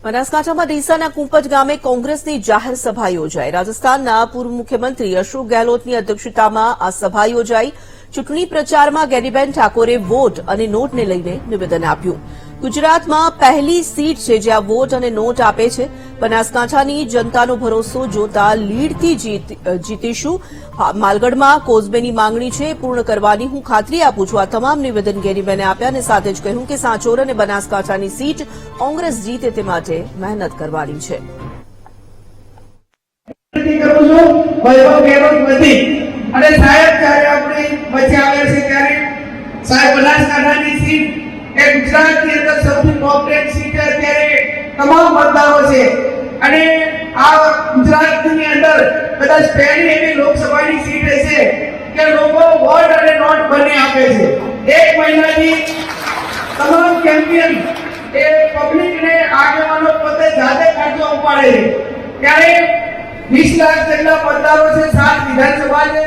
બનાસકાંઠામાં ડીસાના કુંપજ ગામે કોંગ્રેસની જાહેર સભા યોજાઈ। રાજસ્થાનના પૂર્વ મુખ્યમંત્રી અશોક ગેહલોતની અધ્યક્ષતામાં આ સભા યોજાઈ। ચૂંટણી પ્રચારમાં ગેનીબેન ઠાકોરે વોટ અને નોટને લઈને નિવેદન આપ્યું। ગુજરાતમાં પહેલી સીટ છે જ્યાં વોટ અને નોટ આપે છે। બનાસકાંઠાની જનતાનો ભરોસો જોતા લીડથી જીતીશું। માલગઢમાં કોઝવેની માંગણી છે પૂર્ણ કરવાની હું ખાતરી આપું છું। આ તમામ નિવેદન ગેનીબેને આપ્યા અને સાથે જ કહ્યું કે સાંચોર અને બનાસકાંઠાની સીટ કોંગ્રેસ જીતે તે માટે મહેનત કરવાની છે। અને સાહેબ જ્યારે આપણે વચ્ચે આવે છે ત્યારે સાહેબ બનાસકાંઠાની સીટ એ ગુજરાતની અંદર સૌથી ટોપ 10 સીટ છે। અત્યારે તમામ મતદારો છે અને આ ગુજરાતની અંદર કદાચ પહેલી એવી લોકસભાની સીટ હશે કે લોકો વોટ અને નોટ બંને આપે છે। એક મહિનાથી તમામ કેમ્પેન એ પબ્લિકને આગેવાનો પોતે જાતે ખર્ચો ઉપાડે છે। ત્યારે 20 લાખ જેટલા મતદારો છે 7 વિધાનસભા છે।